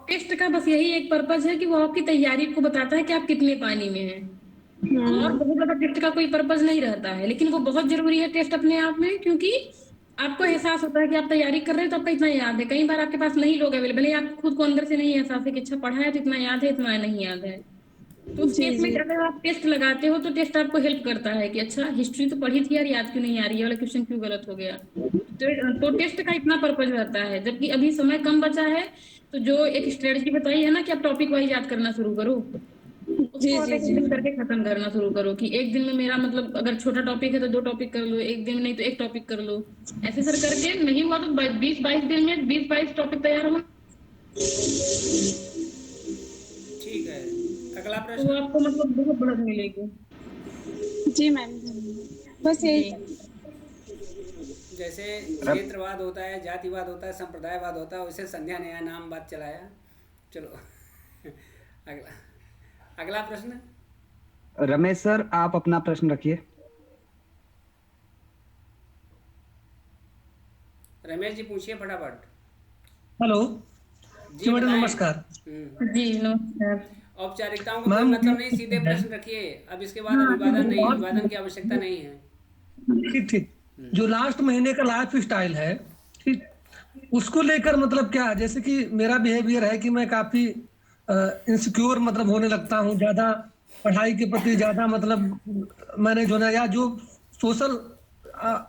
Test का बस यही एक पर्पज है कि वो आपकी तैयारी को बताता है कि आप कितने पानी में हैं। और बहुत ज्यादा टेस्ट का कोई पर्पज नहीं रहता है, लेकिन वो बहुत जरूरी है टेस्ट अपने आप में, क्योंकि आपको एहसास होता है कि आप तैयारी कर रहे हो तो आपका इतना याद है। कई बार आपके पास नहीं लोग अवेलेबल है, आप खुद को अंदर से नहीं एहसास है कि अच्छा पढ़ा है तो इतना याद है, इतना नहीं याद है। तो उस जी केस में जी अगर आप टेस्ट लगाते हो तो टेस्ट आपको हेल्प करता है कि अच्छा हिस्ट्री तो पढ़ी थी यार, याद क्यों नहीं आ रही है, वाला क्वेश्चन क्यों गलत हो गया। तो टेस्ट का इतना पर्पज रहता है, जबकि अभी समय कम बचा है। तो जो एक स्ट्रेटजी बताई है ना कि आप टॉपिक वाइज याद करना शुरू करो, जी उसको आप जी एक जी। दिन करके खत्म करना शुरू करो कि एक दिन में मेरा मतलब अगर छोटा टॉपिक है तो दो टॉपिक कर लो, एक दिन में नहीं तो एक टॉपिक कर लो। ऐसे सर करके नहीं हुआ तो 20-22 दिन में 20-22 टॉपिक तैयार हो, ठीक है। अगला तो प्रश्न। आपको मतलब बहुत बढ़त मिलेगी। जी मैम, धन्यवाद। बस यही जी। सब। जैसे र- क्षेत्रवाद होता है, जातिवाद होता है, संप्रदायवाद होता है, वैसे संध्या नया नाम बात चलाया। चलो अगला अगला प्रश्न। रमेश सर, आप अपना प्रश्न रखिए। रमेश जी पूछिए फटाफट। हेलो जी जी मैडम, बताएं। नमस्कार। जी नमस्कार। औपचारिकताओं का कोई मैम मतलब मेरा नहीं, सीधे प्रश्न है। प्रश्न रखिए। अब इसके बाद हाँ अभिवादन नहीं, और अभिवादन की आवश्यकता नहीं है। ठीक ठीक, जो लास्ट महीने का लाइफ स्टाइल है, ठीक, उसको लेकर मतलब क्या है? जैसे कि मेरा बिहेवियर है कि मैं काफी इनसिक्योर मतलब होने लगता हूँ ज्यादा, पढ़ाई के प्रति ज्यादा मतलब मैंने जो ना, या जो सोशल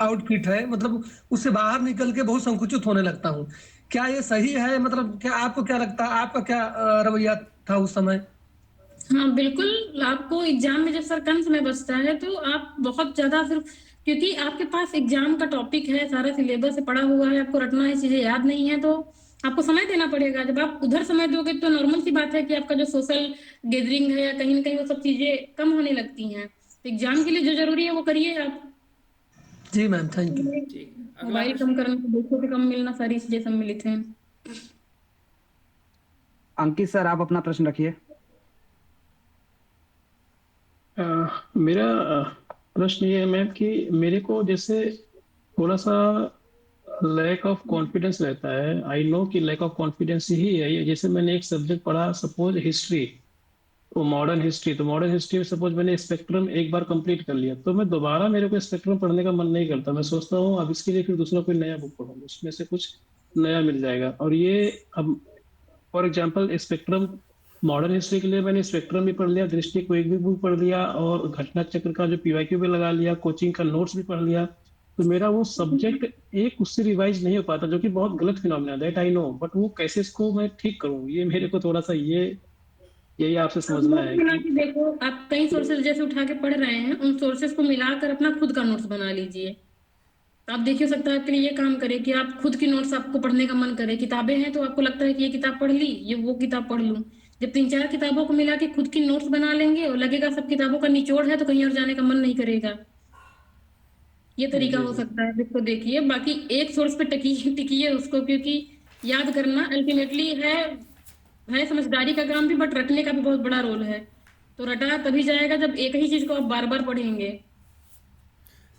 आउटफिट है मतलब उससे बाहर निकल के बहुत संकुचित होने लगता हूँ। क्या ये सही है? मतलब क्या आपको क्या लगता है, आपका क्या रवैया था उस समय? हाँ बिल्कुल, आपको एग्जाम में जब सर कम समय बचता है तो आप बहुत ज्यादा सिर्फ, क्योंकि आपके पास एग्जाम का टॉपिक है, सारा सिलेबस से पढ़ा हुआ है, आपको रटना है, चीजें याद नहीं है, तो आपको समय देना पड़ेगा। जब आप उधर समय दोगे तो नॉर्मल सी बात है कि आपका जो सोशल गैदरिंग है या कहीं ना कहीं वो सब चीजें कम होने लगती हैं। तो एग्जाम के लिए जो जरूरी है वो करिए आप। जी मैम, थैंक यू। ठीक, अगला मोबाइल कम प्रश्न। करना, दोस्तों से कम मिलना, सारी चीजें सम्मिलित हैं। अंकित सर, आप अपना प्रश्न रखिए। अ, मेरा प्रश्न ये है मैम कि मेरे को जैसे थोड़ा सा लैक ऑफ कॉन्फिडेंस रहता है। आई नो कि लैक ऑफ कॉन्फिडेंस ही है ये। जैसे मैंने एक सब्जेक्ट पढ़ा, सपोज हिस्ट्री, तो मॉडर्न हिस्ट्री, तो मॉडर्न हिस्ट्री में सपोज मैंने स्पेक्ट्रम एक बार कंप्लीट कर लिया, तो मैं दोबारा, मेरे को स्पेक्ट्रम पढ़ने का मन नहीं करता। मैं सोचता हूँ अब इसके लिए फिर दूसरा कोई नया बुक पढ़ूँ, उसमें से कुछ नया मिल जाएगा। और ये अब for example spectrum, modern history के लिए मैंने स्पेक्ट्रम भी पढ़ लिया, दृष्टि को एक भी बुक पढ़ लिया, और घटना चक्र का जो पीवाईक्यू भी लगा लिया, कोचिंग का नोट्स भी पढ़ लिया। तो मेरा वो सब्जेक्ट एक उससे रिवाइज नहीं हो पाता, जो कि बहुत गलत phenomena, that I know, but वो कैसे इसको मैं ठीक करूँ, ये मेरे को थोड़ा सा ये, यही आपसे आप समझना नोट्स है बना कि। के देखो, आप कई सोर्सेज जैसे उठा के पढ़ रहे हैं, उन सोर्सेज को मिलाकर अपना खुद का नोट्स बना लीजिए। तो आप देखिए, सकता है आपके लिए ये काम करे कि आप खुद की नोट्स, आपको पढ़ने का मन करे, किताबें हैं तो आपको लगता है कि ये किताब पढ़ ली, ये वो किताब पढ़ लूं। जब 3-4 किताबों को मिला के खुद की नोट्स बना लेंगे और लगेगा सब किताबों का निचोड़ है, तो कहीं और जाने का मन नहीं करेगा। ये तरीका जी हो जी। सकता है, जिसको देखिए। बाकी एक सोर्स पे टिकी टिकिए उसको, क्योंकि याद करना अल्टीमेटली है समझदारी का काम भी, बट रटने का भी बहुत बड़ा रोल है। तो रटा तभी जाएगा जब एक ही चीज को आप बार बार पढ़ेंगे।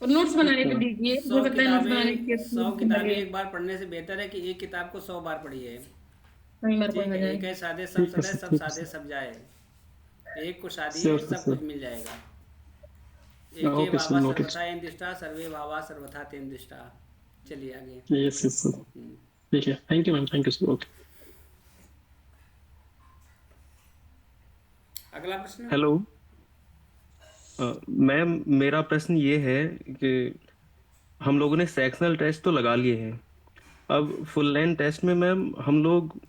और नोट्स बनाने ठीक है पे मैम। दीजिए, सौ हो सकता है नोट्स बनाने किताबें के सौ किताबें लगे, एक बार पढ़ने से बेहतर है कि एक किताब को 100 बार पढ़िए। कई बार ठीक पढ़ा है, जाए। एक है साधे सब ठीक है सधे, सर, सब ठीक है साधे सर। सब जाए। एक को शादी श्योर है, सर, सब कुछ श्योर। मिल जाएगा। एके ओके सर, भावा नोटेड। सर्वथा इंदिष्टा, सर्वे भावा सर्वथा तेंदिष्टा। चलिए आगे। Yes yes sir. हम्म, ठीक है, thank you ma'am, thank you sir, okay. अगला प्रश्न। हेलो मैम, मेरा प्रश्न ये है कि हम लोगों ने सेक्शनल टेस्ट तो लगा लिए हैं। अब फुल लेंथ टेस्ट में मैम हम लोग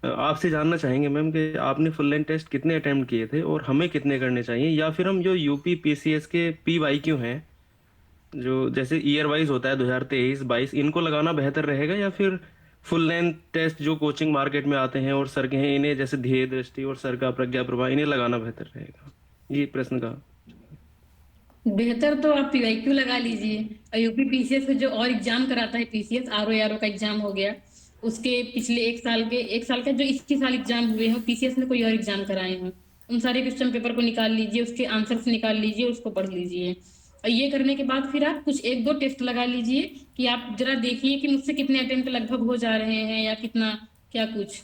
आपसे जानना चाहेंगे मैम कि आपने फुल लेंथ टेस्ट कितने अटेम्प्ट किए थे और हमें कितने करने चाहिए, या फिर हम जो यूपी पीसीएस के पीवाईक्यू हैं, जो जैसे ईयर वाइज होता है 2023-22, इनको लगाना बेहतर रहेगा, या फिर फुल लेंथ टेस्ट जो कोचिंग मार्केट में आते हैं और सर के हैं इन्हें, जैसे ध्येय दृष्टि और सर का प्रज्ञा प्रभा, इन्हें लगाना बेहतर रहेगा? ये प्रश्न का। बेहतर तो आप पीवाईक्यू लगा लीजिए। और यूपी पीसीएस से जो और एग्जाम कराता है, पीसीएस आरओ का एग्जाम हो गया, उसके पिछले एक साल का जो इसी साल एग्जाम हुए हैं, पीसीएस ने कोई और एग्जाम कराए हैं, उन सारे क्वेश्चन पेपर को निकाल लीजिए, उसके आंसर्स निकाल लीजिए, उसको पढ़ लीजिए। और ये करने के बाद फिर आप कुछ एक दो टेस्ट लगा लीजिए कि आप जरा देखिए कि मुझसे कितने अटेम्प्ट लगभग हो जा रहे हैं या कितना, क्या कुछ।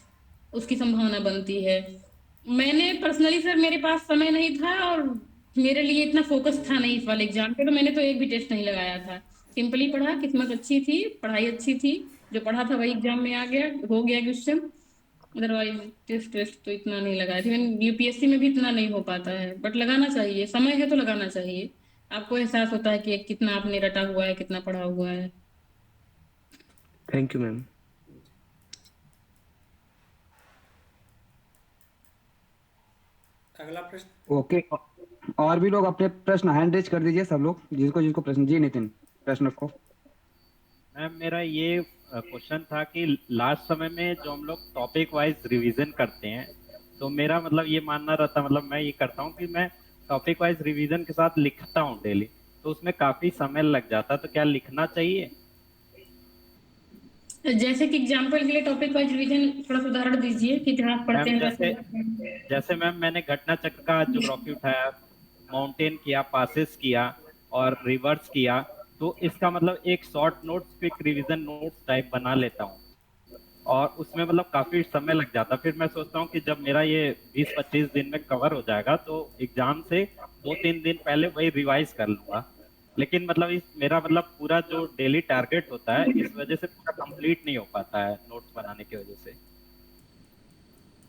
उसकी संभावना बनती है। मैंने पर्सनली सर, मेरे पास समय नहीं था और मेरे लिए इतना फोकस था नहीं इस वाले एग्जाम पे, तो मैंने तो एक भी टेस्ट नहीं लगाया था। सिंपली पढ़ा, किस्मत अच्छी थी, पढ़ाई अच्छी थी, जो पढ़ा था वही एग्जाम में आ गया, हो गया क्वेश्चन। अदरवाइज टेस्ट टेस्ट तो इतना नहीं लगाया था। इवन यूपीएससी में भी इतना नहीं हो पाता है, बट लगाना चाहिए, समय है तो लगाना चाहिए। आपको एहसास होता है कि कितना आपने रटा हुआ है, कितना पढ़ा हुआ है। Thank you ma'am. अगला प्रश्न। ओके, और भी लोग अपने प्रश्न हैंड रेज कर दीजिए, सब लोग जिसको जिसको प्रश्न। जी नितिन, प्रश्न रखो। मैम मेरा ये क्वेश्चन था कि लास्ट समय में जो हम लोग टॉपिक वाइज रिवीजन करते हैं, तो मेरा मतलब ये मानना रहता, मतलब मैं ये करता हूँ कि मैं टॉपिक वाइज रिवीजन के साथ लिखता हूँ डेली, तो उसमें काफी समय लग जाता है, तो क्या लिखना चाहिए? जैसे कि एग्जाम्पल के लिए टॉपिक वाइज रिवीजन थोड़ा सा उदाहरण दीजिए कि इतिहास पढ़ते मैम हैं जैसे वैसे। जैसे मैम मैंने घटना चक्र का ज्योग्राफी उठाया, माउंटेन किया, पासेस किया और रिवर्स किया, तो इसका मतलब एक short notes quick revision notes type बना लेता हूँ, और उसमें मतलब काफी समय लग जाता। फिर मैं सोचता हूँ कि जब मेरा ये 20-25 दिन में कवर हो जाएगा तो एग्जाम से 2-3 दिन पहले वही रिवाइज कर लूंगा। लेकिन मतलब इस मेरा मतलब पूरा जो डेली टारगेट होता है, इस वजह से पूरा कंप्लीट नहीं हो पाता है नोट्स बनाने की वजह से।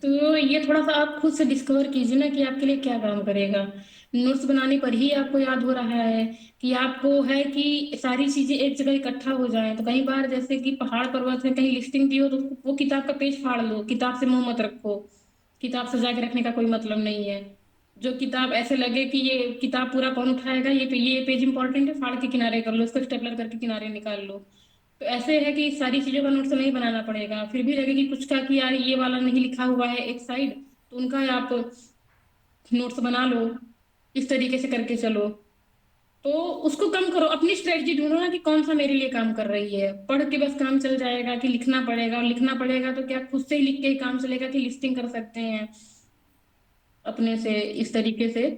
तो ये थोड़ा सा आप खुद से डिस्कवर कीजिए ना कि आपके लिए क्या काम करेगा। नोट्स बनाने पर ही आपको याद हो रहा है कि आपको है कि सारी चीजें एक जगह इकट्ठा हो जाए। तो कई बार जैसे कि पहाड़ पर्वत है, कहीं लिस्टिंग दी हो तो वो किताब का पेज फाड़ लो, किताब से मुंह मत रखो। किताब सजा के रखने का कोई मतलब नहीं है। जो किताब ऐसे लगे कि ये किताब पूरा कौन उठाएगा, ये पेज इंपॉर्टेंट है, फाड़ के किनारे कर लो, इसको स्टेपलर करके किनारे निकाल लो। तो ऐसे है कि सारी चीजों का नोट्स तो नहीं बनाना पड़ेगा, फिर भी लगे कि कुछ का कि यार ये वाला नहीं लिखा हुआ है एक साइड, तो उनका आप नोट्स बना लो। इस तरीके से करके चलो। तो उसको कम करो, अपनी स्ट्रेटजी ढूंढो ना कि कौन सा मेरे लिए काम कर रही है। पढ़ के बस काम चल जाएगा कि लिखना पड़ेगा, और लिखना पड़ेगा तो क्या खुद से ही लिख के ही काम चलेगा कि लिस्टिंग कर सकते हैं अपने से। इस तरीके से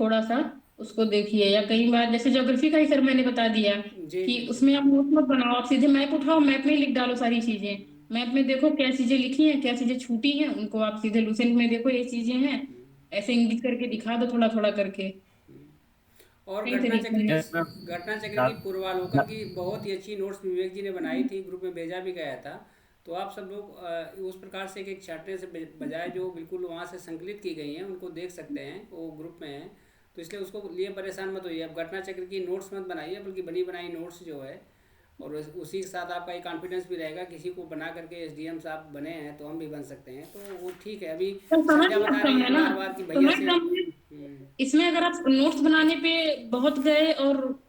थोड़ा सा उसको देखिए। या कई बार जैसे ज्योग्राफी का ही सर मैंने बता दिया जी कि जी जी। उसमें आप नोट मत बनाओ, आप सीधे मैप उठाओ, मैप में ही लिख डालो सारी चीजें। मैप में देखो क्या चीजें लिखी हैं, क्या चीजें छूटी हैं, उनको आप सीधे लुसेंट में देखो ये चीजें हैं, ऐसे इंगित करके दिखा दो थोड़ा थोड़ा करके। और कई तरीके हैं। Yes ma'am. घटना चक्र की पूर्वालोकन की बहुत ही अच्छी नोट्स विवेक जी ने बनाई थी, ग्रुप में भेजा भी गया था। तो आप सब लोग उस प्रकार से एक छाटने से बजाय जो बिल्कुल वहाँ से संकलित की गई हैं उनको देख सकते हैं, वो ग्रुप में हैं। तो इसलिए उसको लिए परेशान मत होइए। अब घटना चक्र की नोट्स मत बनाइए, बल्कि बनी बनाई नोट्स जो है, और उसी के साथ आपका एक कॉन्फिडेंस भी रहेगा। किसी को बना करके एसडीएम साहब बने हैं तो हम भी बन सकते हैं, तो वो ठीक है। अभी तो समय संध्या बहुत बता कम रही है हैं ना, बार बार कि भैया समय से। कम है। इसमें अगर आप नोट्स बनाने पे बहुत गए, और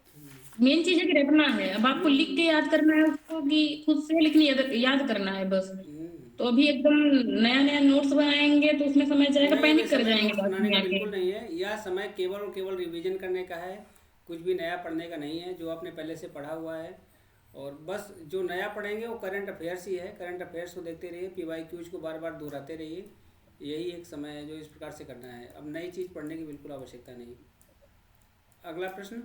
मेन चीज है कि रटना है। अब आपको लिख के याद करना है उसको कि खुद से लिखनी याद याद करना है बस। तो अभी एकदम नया नया नोट्स बनाएंगे तो उसमें समय जाएगा, नहीं, अभी पैनिक कर समय जाएंगे नोट्स बाद बनाने में का आके। बिल्कुल नहीं है। यह समय केवल और केवल रिवीजन करने का है, कुछ भी नया पढ़ने का नहीं है। जो आपने पहले से पढ़ा हुआ है, और बस जो नया पढ़ेंगे वो करंट अफेयर्स ही है। करंट अफेयर्स को देखते रहिए, पीवाई क्यूज को बार बार दोहराते रहिए। यही एक समय है जो इस प्रकार से करना है। अब नई चीज़ पढ़ने की बिल्कुल आवश्यकता नहीं। अगला प्रश्न।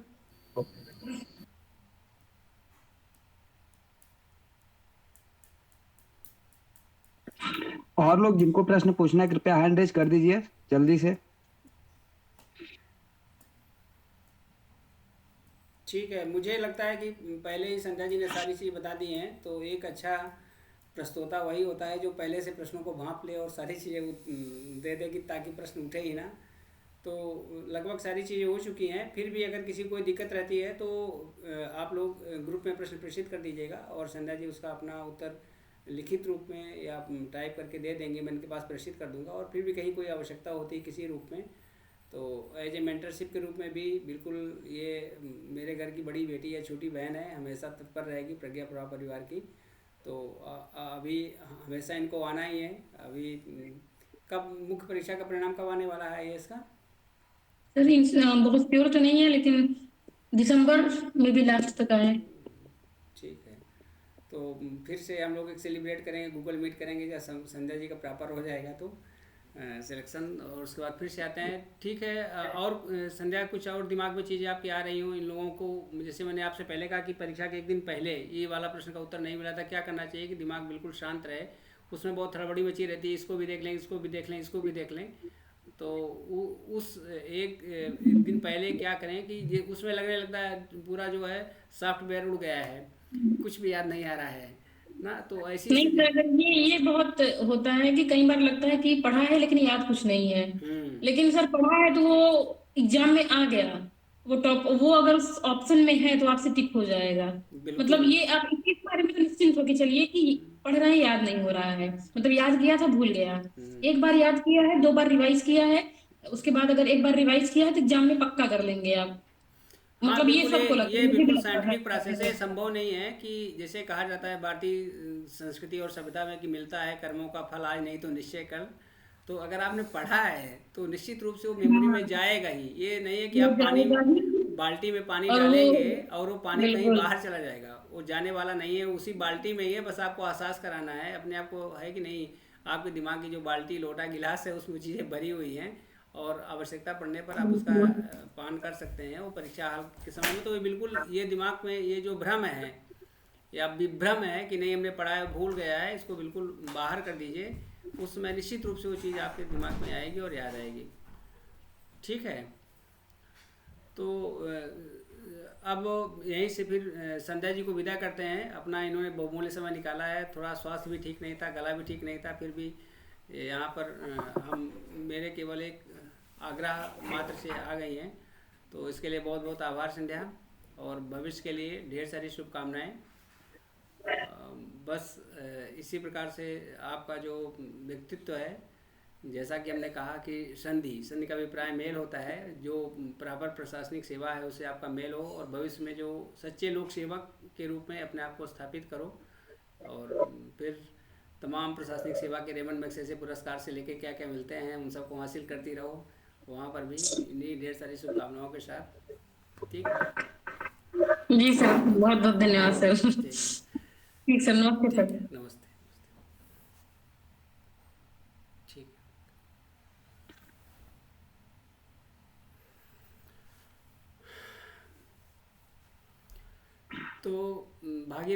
और लोग जिनको प्रश्न पूछना है कृपया हैंड रेज कर दीजिए जल्दी से। ठीक है, मुझे लगता है कि पहले ही संध्या जी ने सारी चीज़ बता दी हैं। तो एक अच्छा प्रस्तोता वही होता है जो पहले से प्रश्नों को भांप ले और सारी चीज़ें दे दे कि ताकि प्रश्न उठे ही ना। तो लगभग सारी चीज़ें हो चुकी हैं। फिर भी अगर किसी को कोई दिक्कत रहती है तो आप लोग ग्रुप में प्रश्न प्रेषित कर दीजिएगा, और संध्या जी उसका अपना उत्तर लिखित रूप में या टाइप करके दे देंगे, मैं इनके पास प्रेषित कर दूंगा। और फिर भी कहीं कोई आवश्यकता होती है किसी रूप में, तो एज ए मेंटरशिप के रूप में भी बिल्कुल, ये मेरे घर की बड़ी बेटी है, छोटी बहन है, हमेशा तत्पर रहेगी प्रज्ञा प्रभा परिवार की। तो अभी हमेशा इनको आना ही है। अभी कब मुख्य परीक्षा का परिणाम कब आने वाला है ये इसका? सर बहुत प्योर तो नहीं है, लेकिन दिसंबर में भी लास्ट तक आए। ठीक है, तो फिर से हम लोग एक सेलिब्रेट करेंगे, गूगल मीट करेंगे जब संध्या जी का प्रॉपर हो जाएगा तो सिलेक्शन, और उसके बाद फिर से आते हैं। ठीक है। और संध्या कुछ और दिमाग में चीज़ें आपकी आ रही हूँ इन लोगों को, जैसे मैंने आपसे पहले कहा कि परीक्षा के एक दिन पहले ये वाला प्रश्न का उत्तर नहीं मिला था, क्या करना चाहिए कि दिमाग बिल्कुल शांत रहे उसमें बहुत हड़बड़ी मची रहती है, इसको भी देख लें, इसको भी देख लें, इसको भी देख लें। तो उस एक दिन पहले क्या करें कि ये उसमें लगने लगता है पूरा जो है सॉफ्टवेयर उड़ गया है, कुछ भी याद नहीं आ रहा है ना। तो ऐसी नहीं स्थिति। सर, ये बहुत होता है कि कई बार लगता है कि पढ़ा है लेकिन याद कुछ नहीं है। हम्म। लेकिन सर पढ़ा है तो वो एग्जाम में आ गया, वो टॉप, वो अगर उस ऑप्शन में है तो आपसे टिक हो जाएगा। मतलब बिल्कुल। ये आप इस बारे में तो निश्चिंत होकर चलिए कि पढ़ रहे हैं, याद नहीं हो रहा है, मतलब याद किया था भूल गया। हम्म। एक बार याद किया है, 2 बार रिवाइज किया है, उसके बाद अगर एक बार रिवाइज किया है तो एग्जाम में पक्का कर लेंगे आप। हाँ मतलब ये बिल्कुल, सबको लगता ये है, मुझे भी बिल्कुल लगता साइंटिफिक प्रोसेस है। है। संभव नहीं है कि जैसे कहा जाता है भारतीय संस्कृति और सभ्यता में कि मिलता है कर्मों का फल आज नहीं तो निश्चय कल। तो अगर आपने पढ़ा है तो निश्चित रूप से वो मेमोरी में हाँ, जाएगा ही। ये नहीं है कि वो आप पानी, जाएगा ही। बाल्टी में पानी और वो डालेंगे और वो पानी कहीं बिल्कुल बाहर चला जाएगा, वो जाने वाला नहीं है, उसी बाल्टी में ही है। बस आपको एहसास कराना है अपने आप को, है कि नहीं, आपके दिमाग की जो बाल्टी, लोटा, गिलास है उसमें चीज़ें भरी हुई हैं और आवश्यकता पड़ने पर आप उसका पान कर सकते हैं वो परीक्षा हाल के समय में। तो ये बिल्कुल, ये दिमाग में ये जो भ्रम है या विभ्रम है कि नहीं हमने पढ़ा है भूल गया है, इसको बिल्कुल बाहर कर दीजिए। उसमें निश्चित रूप से वो चीज़ आपके दिमाग में आएगी और याद आएगी। ठीक है। तो अब यहीं से फिर संध्या जी को विदा करते हैं। अपना इन्होंने बहुमूल्य समय निकाला है, थोड़ा स्वास्थ्य भी ठीक नहीं था, गला भी ठीक नहीं था, फिर भी यहाँ पर हम मेरे केवल एक आग्रह मात्र से आ गई हैं। तो इसके लिए बहुत बहुत आभार संध्या, और भविष्य के लिए ढेर सारी शुभकामनाएं। बस इसी प्रकार से आपका जो व्यक्तित्व है, जैसा कि हमने कहा कि संधि का अभिप्राय मेल होता है, जो बराबर प्रशासनिक सेवा है उससे आपका मेल हो और भविष्य में जो सच्चे लोक सेवक के रूप में अपने आप को स्थापित करो। और फिर तमाम प्रशासनिक सेवा के रेमंड मैग्सेसे पुरस्कार से लेके क्या क्या मिलते हैं उन सबको हासिल करती रहो, वहाँ पर भी इन्हीं ढेर सारी शुभकामनाओं के साथ। ठीक। जी सर, बहुत बहुत धन्यवाद सर। ठीक। ठीक सर, नमस्ते ठीक है, सर। नमस्ते। ठीक। तो भागीरथी